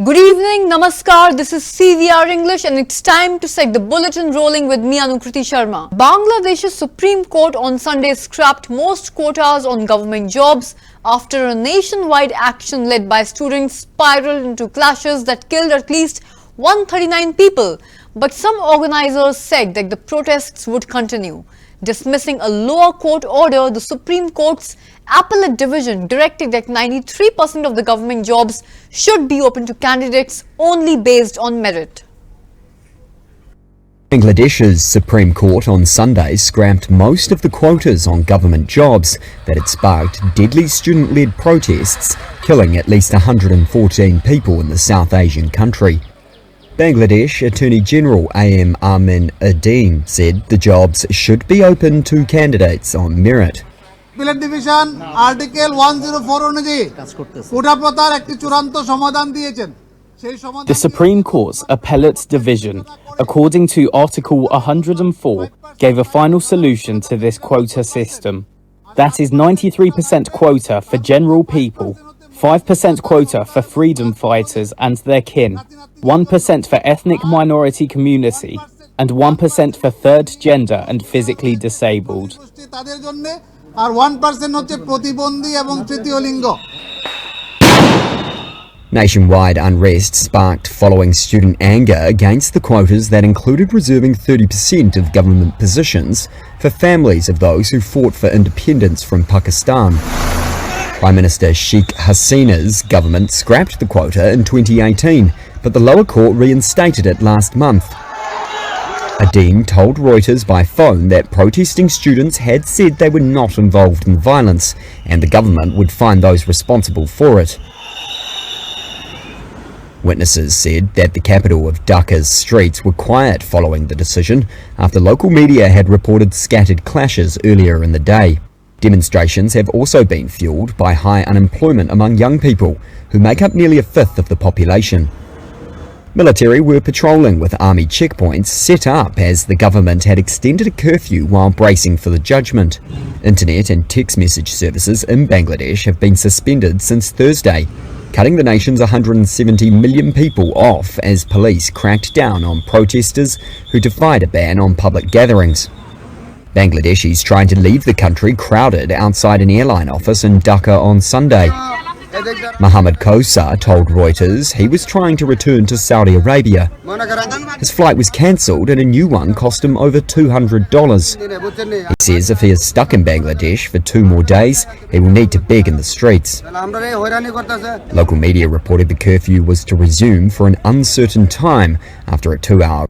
Good evening, Namaskar. This is CVR English and it's time to set the bulletin rolling with me, Anukriti Sharma. Bangladesh's Supreme Court on Sunday scrapped most quotas on government jobs after a nationwide action led by students spiraled into clashes that killed at least 139 people. But some organizers said that the protests would continue. Dismissing a lower court order, the Supreme Court's Appellate Division directed that 93% of the government jobs should be open to candidates only based on merit. Bangladesh's Supreme Court on Sunday scrapped most of the quotas on government jobs that had sparked deadly student-led protests, killing at least 114 people in the South Asian country. Bangladesh Attorney General A.M. Amin Adeem said the jobs should be open to candidates on merit. Appellate Division Article 104 অনুযায়ী কোটা প্রথার একটি চূড়ান্ত সমাধান দিয়েছেন। The Supreme Court's Appellate Division, according to Article 104, gave a final solution to this quota system. That is 93% quota for general people, 5% quota for freedom fighters and their kin, 1% for ethnic minority community, and 1% for third gender and physically disabled. তাদের জন্য আর 1% হচ্ছে প্রতিবন্ধী এবং তৃতীয় লিঙ্গ। Nationwide unrest sparked following student anger against the quotas that included reserving 30% of government positions for families of those who fought for independence from Pakistan. Prime Minister Sheikh Hasina's government scrapped the quota in 2018, but the lower court reinstated it last month. Adeem told Reuters by phone that protesting students had said they were not involved in violence and the government would find those responsible for it. Witnesses said that the capital of Dhaka's streets were quiet following the decision after local media had reported scattered clashes earlier in the day. Demonstrations have also been fueled by high unemployment among young people, who make up nearly a fifth of the population. Military were patrolling with army checkpoints set up as the government had extended a curfew while bracing for the judgment. Internet and text message services in Bangladesh have been suspended since Thursday, cutting the nation's 170 million people off as police cracked down on protesters who defied a ban on public gatherings. Bangladeshis trying to leave the country crowded outside an airline office in Dhaka on Sunday. Mohammed Kosar told Reuters he was trying to return to Saudi Arabia. His flight was cancelled and a new one cost him over $200. He says if he is stuck in Bangladesh for 2 more days, he will need to beg in the streets. Local media reported the curfew was to resume for an uncertain time after a 2-hour.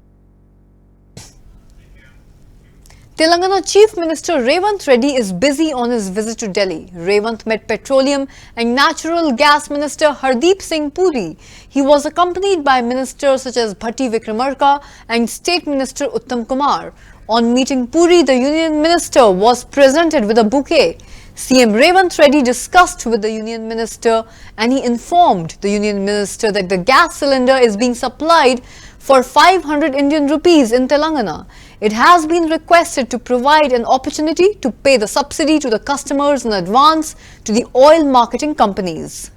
Telangana Chief Minister Revanth Reddy is busy on his visit to Delhi. Revanth met Petroleum and Natural Gas Minister Hardeep Singh Puri. He was accompanied by ministers such as Bhatti Vikramarka and State Minister Uttam Kumar. On meeting Puri, the Union Minister was presented with a bouquet. CM Revanth Reddy discussed with the Union Minister and he informed the Union Minister that the gas cylinder is being supplied for 500 Indian rupees in Telangana. It has been requested to provide an opportunity to pay the subsidy to the customers in advance to the oil marketing companies.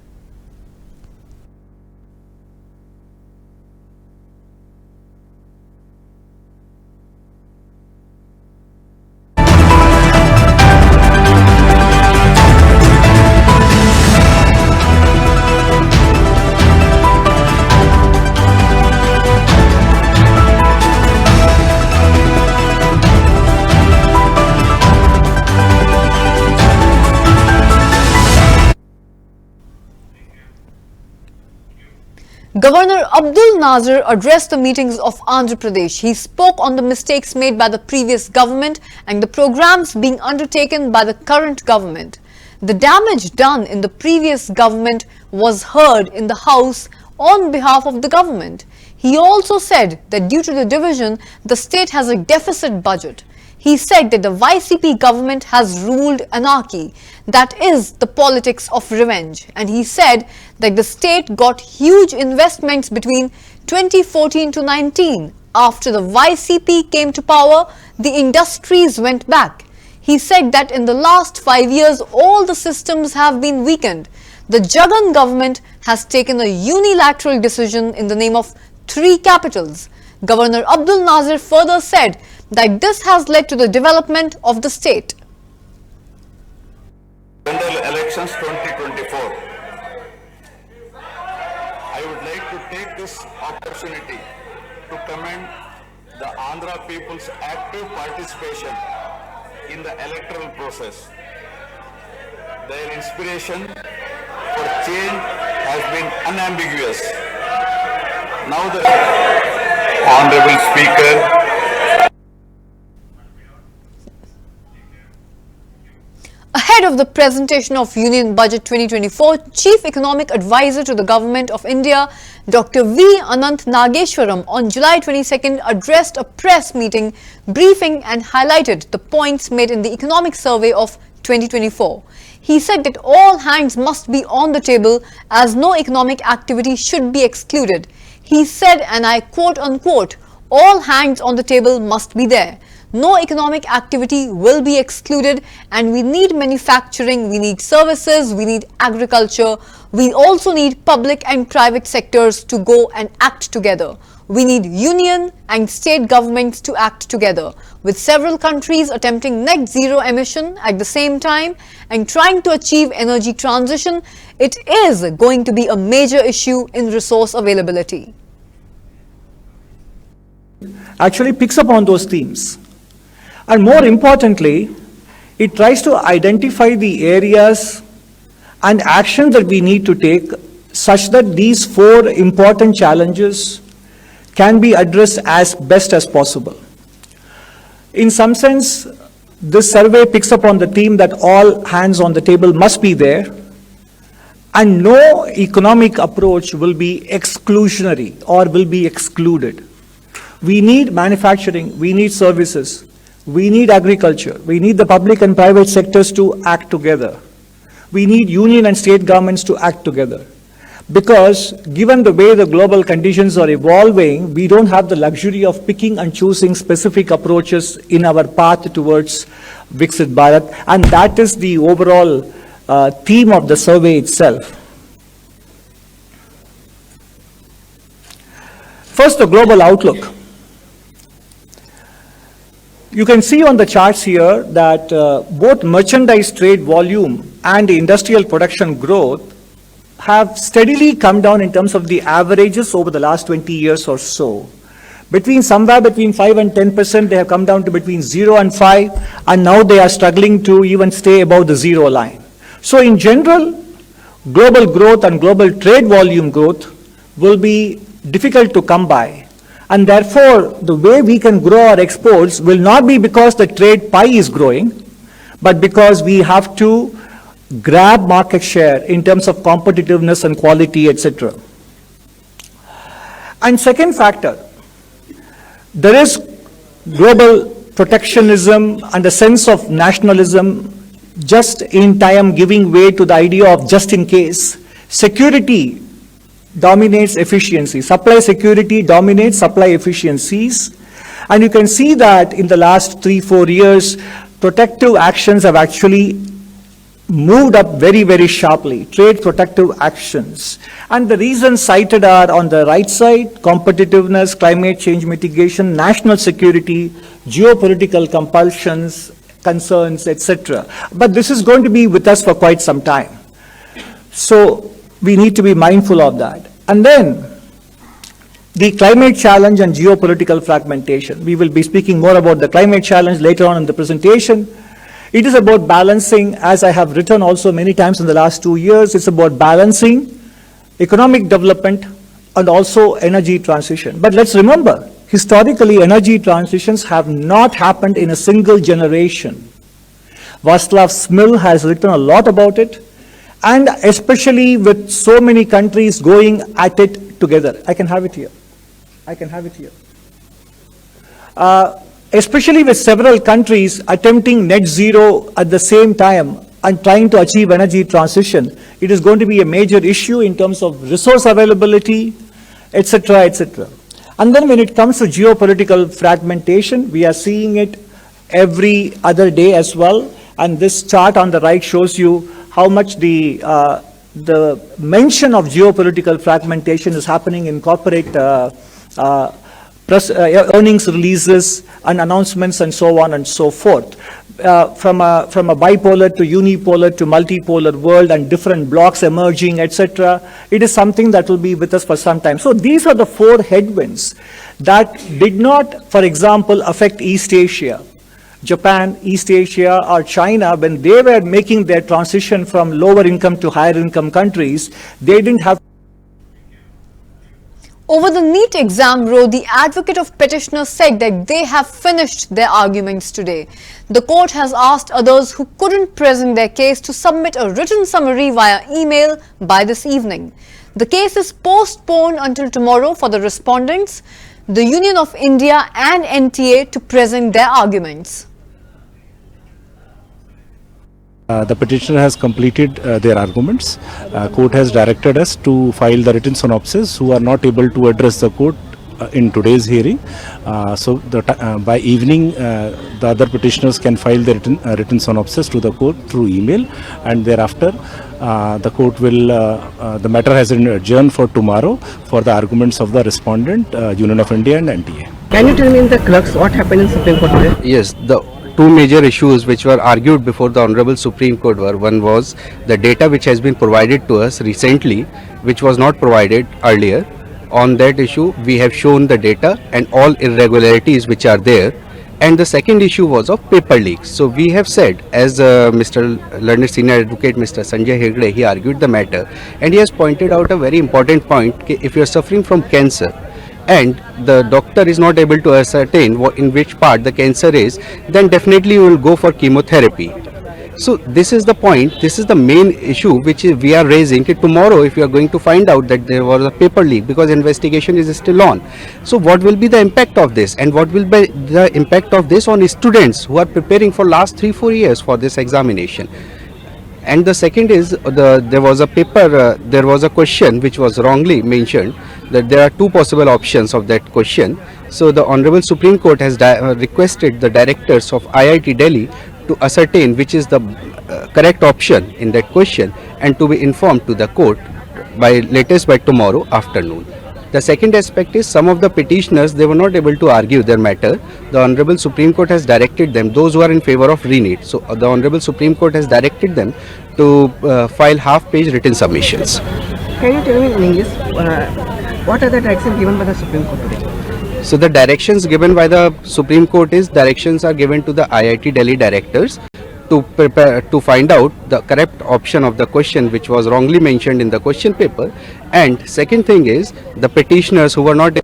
Governor Abdul Nazir addressed the meetings of Andhra Pradesh. He spoke on the mistakes made by the previous government and the programs being undertaken by the current government. The damage done in the previous government was heard in the House on behalf of the government. He also said that due to the division, the state has a deficit budget. He said that the YCP government has ruled anarchy, that is the politics of revenge. And he said that the state got huge investments between 2014 to 19. After the YCP came to power, the industries went back. He said that in the last 5 years, all the systems have been weakened. The Jagan government has taken a unilateral decision in the name of 3 capitals. Governor Abdul Nazir further said that this has led to the development of the state. General Elections 2024. I would like to take this opportunity to commend the Andhra people's active participation in the electoral process. Their inspiration for change has been unambiguous. Now the Honorable Speaker, Ahead of the presentation of Union Budget 2024, Chief Economic Advisor to the Government of India, Dr. V. Anant Nageshwaram, on July 22nd addressed a press meeting briefing and highlighted the points made in the Economic Survey of 2024. He said that all hands must be on the table as no economic activity should be excluded. He said, and I quote unquote, all hands on the table must be there. No economic activity will be excluded, and we need manufacturing, we need services, we need agriculture. We also need public and private sectors to go and act together. We need union and state governments to act together. With several countries attempting net zero emission at the same time and trying to achieve energy transition, it is going to be a major issue in resource availability. Actually picks up on those themes. And more importantly, it tries to identify the areas and actions that we need to take such that these 4 important challenges can be addressed as best as possible. In some sense, this survey picks up on the theme that all hands on the table must be there, and no economic approach will be exclusionary or will be excluded. We need manufacturing, we need services, we need agriculture, we need the public and private sectors to act together. We need union and state governments to act together. Because given the way the global conditions are evolving, we don't have the luxury of picking and choosing specific approaches in our path towards Viksit Bharat, and that is the overall theme of the survey itself. First, the global outlook. You can see on the charts here that both merchandise trade volume and industrial production growth have steadily come down in terms of the averages over the last 20 years or so. Somewhere between 5 and 10%, they have come down to between 0 and 5, and now they are struggling to even stay above the 0 line. So in general, global growth and global trade volume growth will be difficult to come by. And therefore, the way we can grow our exports will not be because the trade pie is growing, but because we have to grab market share in terms of competitiveness and quality, etc. And second factor, there is global protectionism and a sense of nationalism just in time giving way to the idea of just in case. Security dominates efficiency. Supply security dominates supply efficiencies. And you can see that in the last 3-4 years, protective actions have actually moved up very, very sharply, trade protective actions. And the reasons cited are on the right side: competitiveness, climate change mitigation, national security, geopolitical compulsions, concerns, etc. But this is going to be with us for quite some time. So we need to be mindful of that. And then the climate challenge and geopolitical fragmentation. We will be speaking more about the climate challenge later on in the presentation. It is about balancing, as I have written also many times in the last 2 years, it's about balancing economic development and also energy transition. But let's remember, historically, energy transitions have not happened in a single generation. Václav Smil has written a lot about it, and especially with so many countries going at it together. I can have it here. Especially with several countries attempting net zero at the same time and trying to achieve energy transition, it is going to be a major issue in terms of resource availability, etc., etc. And then when it comes to geopolitical fragmentation, we are seeing it every other day as well. And this chart on the right shows you how much the the mention of geopolitical fragmentation is happening in corporate earnings releases and announcements and so on and so forth. From a bipolar to unipolar to multipolar world and different blocks emerging, etc. It is something that will be with us for some time. So these are the four headwinds that did not, for example, affect East Asia. Japan, East Asia, or China, when they were making their transition from lower income to higher income countries, they didn't have. Over the NEET exam row, the advocate of petitioners said that they have finished their arguments today. The court has asked others who couldn't present their case to submit a written summary via email by this evening. The case is postponed until tomorrow for the respondents, the Union of India and NTA to present their arguments. The petitioner has completed their arguments. Court has directed us to file the written synopsis who are not able to address the court in today's hearing. By evening, the other petitioners can file the written synopsis to the court through email, and thereafter the court will, the matter has been adjourned for tomorrow for the arguments of the respondent, Union of India and NTA. Can you tell me in the crux what happened in Supreme Court today? Yes, the two major issues which were argued before the Honorable Supreme Court were, one was the data which has been provided to us recently, which was not provided earlier. On that issue, we have shown the data and all irregularities which are there. And the second issue was of paper leaks. So we have said, as Mr. Learned Senior Advocate Mr. Sanjay Hegde, he argued the matter, and he has pointed out a very important point, if you are suffering from cancer, and the doctor is not able to ascertain in which part the cancer is, then definitely you will go for chemotherapy. So this is the point, this is the main issue which we are raising. Tomorrow if you are going to find out that there was a paper leak, because investigation is still on, so what will be the impact of this, and what will be the impact of this on students who are preparing for last 3-4 years for this examination. And the second is, there was a paper, there was a question which was wrongly mentioned, that there are two possible options of that question. So the Honorable Supreme Court has requested the directors of IIT Delhi to ascertain which is the correct option in that question, and to be informed to the court by latest by tomorrow afternoon. The second aspect is, some of the petitioners, they were not able to argue their matter. The Honorable Supreme Court has directed them, those who are in favor of re-NEET, so the Honorable Supreme Court has directed them to file half-page written submissions. Can you tell me in English, what are the directions given by the Supreme Court today? So the directions given by the Supreme Court is, directions are given to the IIT Delhi directors to prepare, to find out the correct option of the question which was wrongly mentioned in the question paper. And second thing is, the petitioners who were not.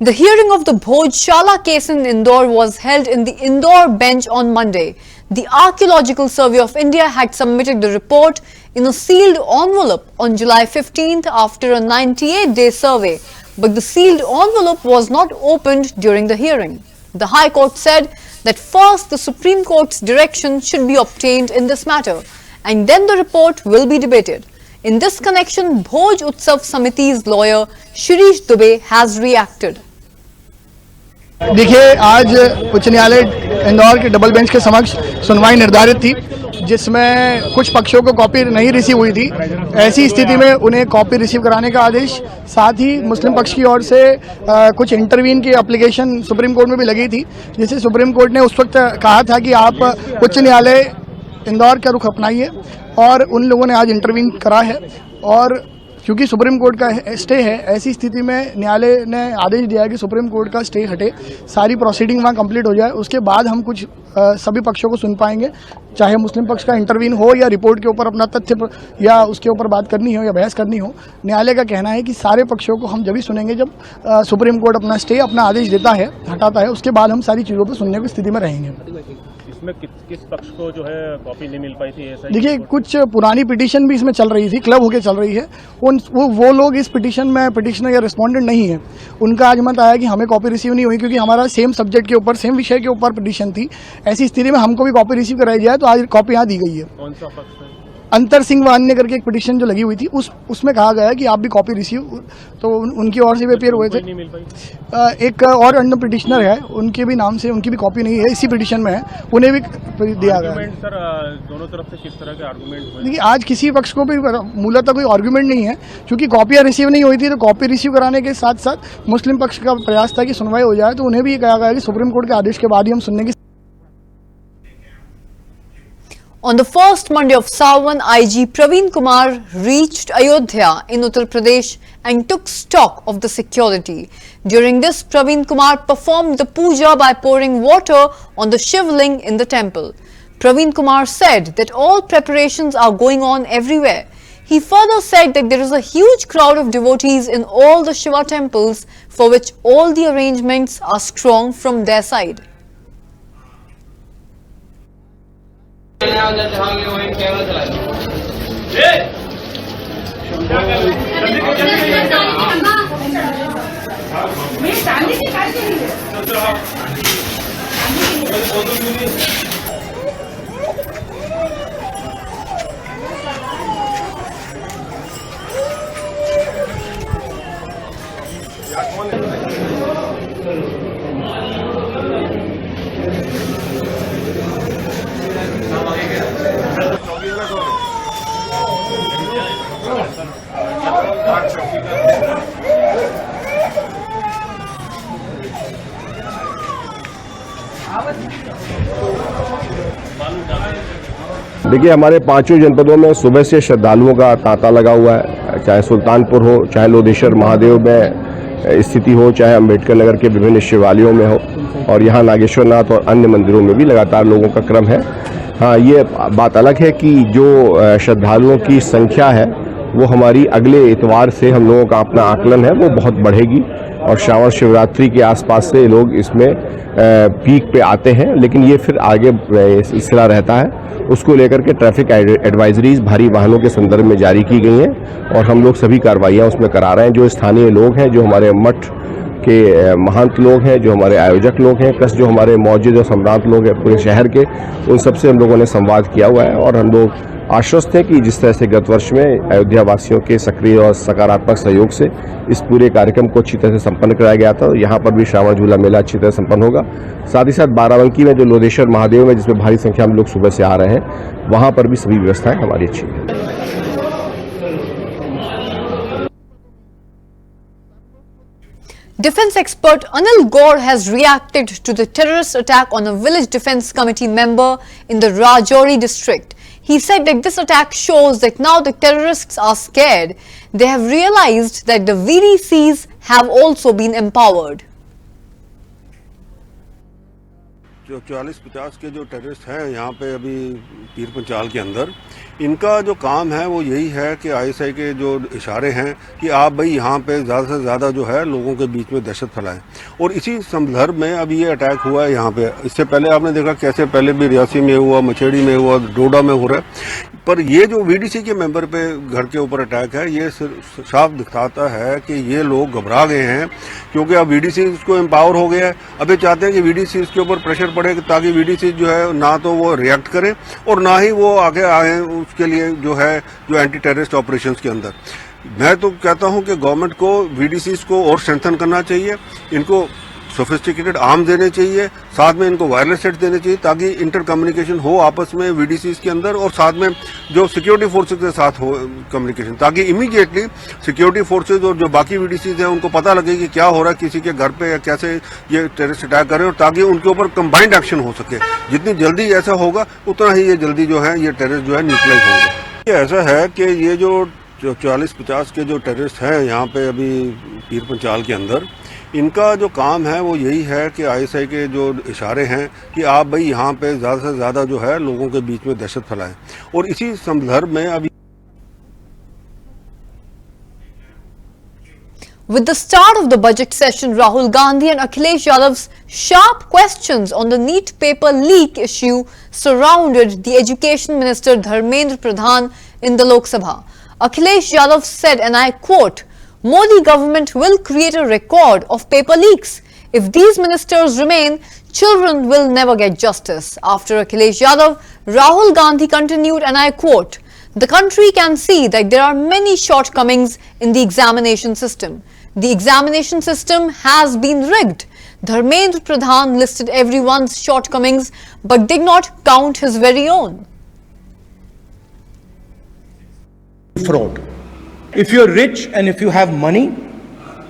The hearing of the Bhojshala case in Indore was held in the Indore bench on Monday. The Archaeological Survey of India had submitted the report in a sealed envelope on July 15th after a 98-day survey, but the sealed envelope was not opened during the hearing. The High Court said that first the Supreme Court's direction should be obtained in this matter, and then the report will be debated. In this connection, Bhoj Utsav Samiti's lawyer Shirish Dubey has reacted. देखिए, आज उच्च न्यायालय इंदौर के double bench के समक्ष सुनवाई निर्धारित थी, जिसमें कुछ पक्षों को कॉपी नहीं रिसीव हुई थी। ऐसी स्थिति में उन्हें कॉपी रिसीव कराने का आदेश, साथ ही मुस्लिम पक्ष की ओर से कुछ इंटरवीन की एप्लीकेशन सुप्रीम कोर्ट में भी लगी थी, जिसे सुप्रीम कोर्ट ने उस वक्त कहा था कि आप उच्च न्यायालय इंदौर का रुख अपनाइए, और उन लोगों ने आज इंटरवीन करा है। और क्योंकि सुप्रीम कोर्ट का स्टे है, ऐसी स्थिति में न्यायालय ने आदेश दिया है कि सुप्रीम कोर्ट का स्टे हटे, सारी प्रोसीडिंग वहाँ कंप्लीट हो जाए, उसके बाद हम कुछ सभी पक्षों को सुन पाएंगे, चाहे मुस्लिम पक्ष का इंटरवीन हो या रिपोर्ट के ऊपर अपना तथ्य या उसके ऊपर बात करनी हो या बहस करनी हो। न्यायालय का कहना है कि सारे पक्षों को हम जब भी सुनेंगे जब सुप्रीम कोर्ट अपना स्टे, अपना आदेश देता है, हटाता है, उसके बाद हम सारी चीज़ों पर सुनने की स्थिति में रहेंगे। इसमें किस पक्ष को जो है कॉपी नहीं मिल पाई थी? ऐसा देखिए, कुछ पुरानी पिटीशन भी इसमें चल रही थी, क्लब होके चल रही है। वो लोग इस पिटीशन में पिटीशनर या रिस्पोंडेंट नहीं है, उनका आज मत आया कि हमें कॉपी रिसीव नहीं हुई, क्योंकि हमारा सेम सब्जेक्ट के ऊपर, सेम विषय के ऊपर पिटीशन थी। ऐसी स्थिति में हमको भी कॉपी रिसीव कराई जाए, तो आज कॉपी यहाँ दी गई है। कौन सा पक्ष है? अंतर सिंह व अन्य करके एक पिटीशन जो लगी हुई थी उसमें कहा गया है कि आप भी कॉपी रिसीव, तो उनकी ओर से भी अपेयर हुए थे। नहीं मिल पाई। एक और अन्य पिटिशनर है, उनके भी नाम से उनकी भी कॉपी नहीं है, इसी पिटीशन में है, उन्हें भी दिया गया है। सर दोनों तरफ से किस तरह के आर्गुमेंट हुए? देखिए आज किसी पक्ष को भी मूलतः कोई आर्गुमेंट नहीं है, क्योंकि कॉपियाँ रिसीव नहीं हुई थी, तो कॉपी रिसीव कराने के साथ साथ मुस्लिम पक्ष का प्रयास था कि सुनवाई हो जाए, तो उन्हें भी कहा गया कि सुप्रीम कोर्ट के आदेश के बाद ही हम सुनने की। On the first Monday of Sawan, IG Praveen Kumar reached Ayodhya in Uttar Pradesh and took stock of the security. During this, Praveen Kumar performed the puja by pouring water on the shivling in the temple. Praveen Kumar said that all preparations are going on everywhere. He further said that there is a huge crowd of devotees in all the Shiva temples, for which all the arrangements are strong from their side. देखिए हमारे पांचों जनपदों में सुबह से श्रद्धालुओं का तांता लगा हुआ है, चाहे सुल्तानपुर हो, चाहे लोधेश्वर महादेव में स्थिति हो, चाहे अंबेडकर नगर के विभिन्न शिवालयों में हो, और यहाँ नागेश्वरनाथ और अन्य मंदिरों में भी लगातार लोगों का क्रम है। हाँ, ये बात अलग है कि जो श्रद्धालुओं की संख्या है वो हमारी अगले इतवार से हम लोगों का अपना आकलन है वो बहुत बढ़ेगी, और श्रावण शिवरात्रि के आसपास से लोग इसमें पीक पे आते हैं, लेकिन ये फिर आगे सिलसिला रहता है। उसको लेकर के ट्रैफिक एडवाइजरीज भारी वाहनों के संदर्भ में जारी की गई हैं, और हम लोग सभी कार्रवाइयाँ उसमें करा रहे हैं। जो स्थानीय लोग हैं, जो हमारे मठ के महंत लोग हैं, जो हमारे आयोजक लोग हैं, प्लस जो हमारे मौजूद और सम्रांत लोग हैं पूरे शहर के, उन सबसे हम लोगों ने संवाद किया हुआ है, और हम लोग आश्वस्त हैं कि जिस तरह से गत वर्ष में अयोध्या वासियों के सक्रिय और सकारात्मक सहयोग से इस पूरे कार्यक्रम को अच्छी तरह से संपन्न कराया गया था, यहाँ पर भी श्रावण झूला मेला अच्छी तरह संपन्न होगा। साथ ही साथ बाराबंकी में जो लोधेश्वर महादेव में जिसमें भारी संख्या में लोग सुबह से आ रहे हैं, वहाँ पर भी सभी व्यवस्थाएं हमारी अच्छी हैं। Defence expert Anil Gaur has reacted to the terrorist attack on a village defence committee member in the Rajouri district. He said that this attack shows that now the terrorists are scared. They have realized that the VDCs have also been empowered. जो 40-50 के जो terrorist हैं यहाँ पे अभी पीर पंचाल के अंदर, इनका जो काम है वो यही है कि आईएसआई के जो इशारे हैं कि आप भाई यहाँ पे ज़्यादा से ज़्यादा जो है लोगों के बीच में दहशत फैलाएं, और इसी संदर्भ में अभी ये अटैक हुआ है यहाँ पे। इससे पहले आपने देखा कैसे पहले भी रियासी में हुआ, मछेड़ी में हुआ, डोडा में हो रहा है, पर ये जो वीडीसी के मेंबर पे घर के ऊपर अटैक है, ये साफ दिखाता है कि ये लोग घबरा गए हैं, क्योंकि अब वीडीसी को एम्पावर हो गया है। अब ये चाहते हैं कि वीडीसी इसके ऊपर प्रेशर पड़े ताकि वीडीसी जो है ना तो वो रिएक्ट करे और ना ही वो आगे आए उसके लिए जो है जो एंटी टेररिस्ट ऑपरेशंस के अंदर। मैं तो कहता हूं कि गवर्नमेंट को वीडीसीज को और स्ट्रेंथन करना चाहिए, इनको सोफिस्टिकेटेड आर्म्स देने चाहिए, साथ में इनको वायरलेस सेट देने चाहिए ताकि इंटर कम्युनिकेशन हो आपस में वीडीसीज के अंदर, और साथ में जो सिक्योरिटी फोर्सेज के साथ हो कम्युनिकेशन, ताकि इमीडिएटली सिक्योरिटी फोर्सेज और जो बाकी वीडीसीज हैं उनको पता लगे कि क्या हो रहा है किसी के घर पे या कैसे ये टेररिस्ट अटैक करें, और ताकि उनके ऊपर कंबाइंड एक्शन हो सके। जितनी जल्दी ऐसा होगा उतना ही ये जल्दी जो है ये टेररिस्ट जो है न्यूट्रलाइज होंगे। ऐसा है कि ये जो 40-50 के जो टेररिस्ट हैं यहाँ पे अभी पीर पंचाल के अंदर, इनका जो काम है वो यही है कि आईएसआई के जो इशारे हैं कि आप भाई यहाँ पे ज़्यादा से ज़्यादा जो है लोगों के बीच में दहशत फैलाएं, और इसी संदर्भ में अभी With the start of the budget session, Rahul Gandhi and Akhilesh Yadav's sharp questions on the NEET paper leak issue surrounded the Education Minister Dharmendra Pradhan in the Lok Sabha. Akhilesh Yadav said, and I quote, "Modi government will create a record of paper leaks. If these ministers remain, children will never get justice." After Akhilesh Yadav, Rahul Gandhi continued, and I quote, The country can see that there are many shortcomings in the examination system. The examination system has been rigged. Dharmendra Pradhan listed everyone's shortcomings but did not count his very own. Fraud. If you're rich and if you have money,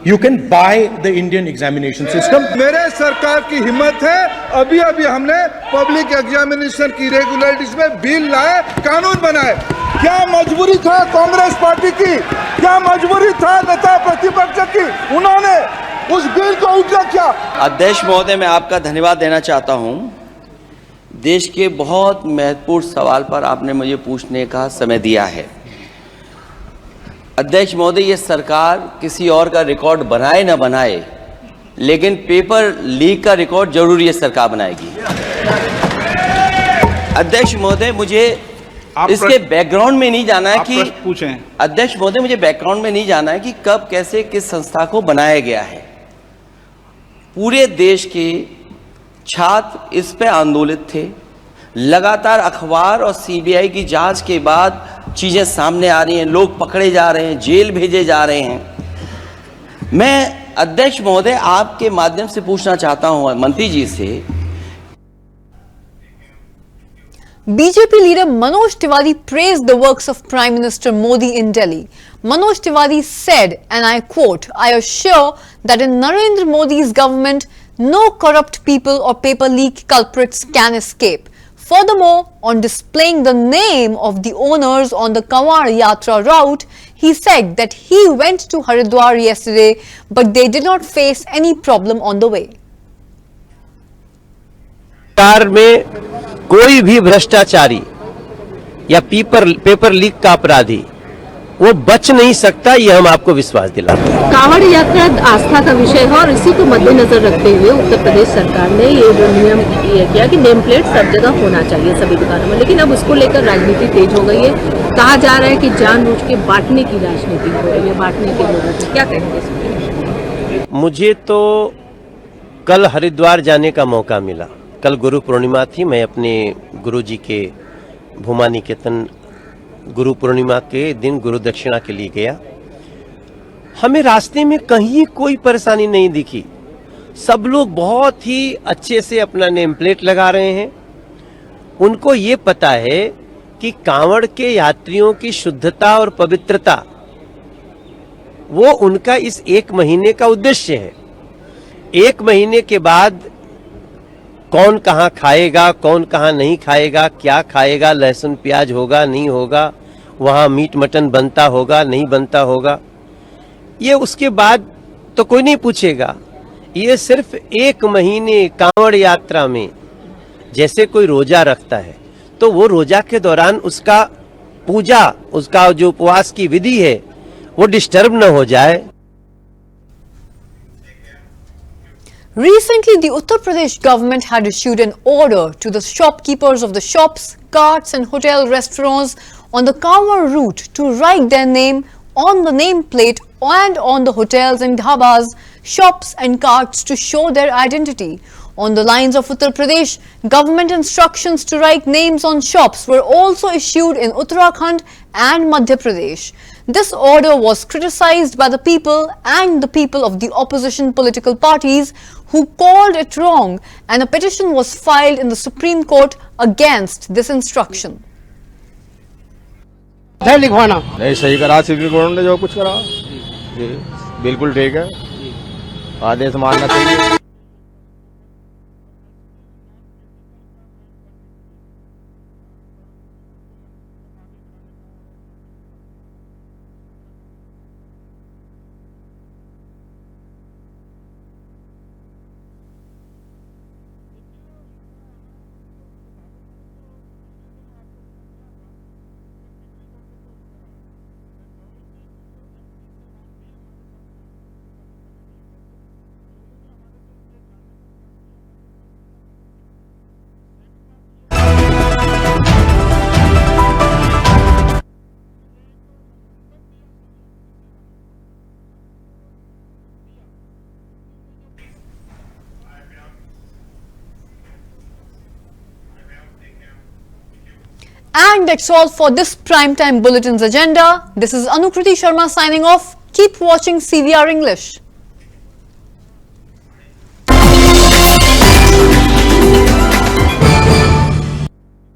you can buy the Indian examination system. मेरे सरकार की हिम्मत है, अभी अभी हमने public examination की regularities में बिल लाए, कानून बनाए। क्या मजबूरी था कांग्रेस पार्टी की, क्या मजबूरी था नेता प्रतिपक्ष की, उन्होंने उस बिल को उठा किया। अध्यक्ष महोदय, मैं आपका धन्यवाद देना चाहता हूं। देश के बहुत महत्वपूर्ण सवाल पर आपने मुझे पूछने का समय दिया है। अध्यक्ष महोदय, ये सरकार किसी और का रिकॉर्ड बनाए न बनाए, लेकिन पेपर लीक का रिकॉर्ड जरूर ये सरकार बनाएगी। अध्यक्ष महोदय, मुझे इसके बैकग्राउंड में नहीं जाना है कि पूछें। अध्यक्ष महोदय, मुझे बैकग्राउंड में नहीं जाना है कि कब, कैसे, किस संस्था को बनाया गया है। पूरे देश के छात्र इस पे आंदोलित थे। लगातार अखबार और सीबीआई की जांच के बाद चीजें सामने आ रही हैं, लोग पकड़े जा रहे हैं, जेल भेजे जा रहे हैं। मैं अध्यक्ष महोदय आपके माध्यम से पूछना चाहता हूं मंत्री जी से। BJP leader Manoj Tiwari praised the works of Prime Minister Modi in Delhi. Manoj Tiwari said, and I quote, "I assure that in Narendra Modi's government, no corrupt people or paper leak culprits can escape." Furthermore, on displaying the name of the owners on the Kanwar Yatra route, he said that he went to Haridwar yesterday, but they did not face any problem on the way. सरकार में कोई भी भ्रष्टाचारी या paper leak का अपराधी वो बच नहीं सकता, ये हम आपको विश्वास दिलाते हैं। कांवड़ यात्रा आस्था का विषय है और इसी को मद्देनजर रखते हुए उत्तर प्रदेश सरकार ने ये जो नियम किया कि नेम प्लेट सब जगह होना चाहिए सभी दुकानों में, लेकिन अब उसको लेकर राजनीति तेज हो गई है। कहा जा रहा है कि जानबूझ के बांटने की राजनीति हो रही है, बांटने के लोगों को। क्या कहेंगे इसमें? मुझे तो कल हरिद्वार जाने का मौका मिला। कल गुरु पूर्णिमा थी। मैं अपने गुरु जी के भूमा निकेतन गुरु पूर्णिमा के दिन गुरु दक्षिणा के लिए गया। हमें रास्ते में कहीं कोई परेशानी नहीं दिखी। सब लोग बहुत ही अच्छे से अपना नेम प्लेट लगा रहे हैं। उनको ये पता है कि कांवड़ के यात्रियों की शुद्धता और पवित्रता वो उनका इस एक महीने का उद्देश्य है। एक महीने के बाद कौन कहाँ खाएगा, कौन कहाँ नहीं खाएगा, क्या खाएगा, लहसुन प्याज होगा नहीं होगा, वहाँ मीट मटन बनता होगा नहीं बनता होगा, ये उसके बाद तो कोई नहीं पूछेगा। ये सिर्फ एक महीने कांवड़ यात्रा में जैसे कोई रोजा रखता है तो वो रोजा के दौरान उसका पूजा, उसका जो उपवास की विधि है वो डिस्टर्ब न हो जाए। Recently, the Uttar Pradesh government had issued an order to the shopkeepers of the shops, carts and hotel restaurants on the Kanwar route to write their name on the nameplate and on the hotels and dhabas, shops and carts to show their identity. On the lines of Uttar Pradesh, government instructions to write names on shops were also issued in Uttarakhand and Madhya Pradesh. This order was criticized by the people and the people of the opposition political parties who called it wrong, and a petition was filed in the Supreme Court against this instruction. लिखवाना नहीं सही करा supreme court ने जो कुछ करा, बिल्कुल ठीक है, आदेश मानना चाहिए। And that's all for this Primetime Bulletin's agenda. This is Anukriti Sharma signing off. Keep watching CVR English.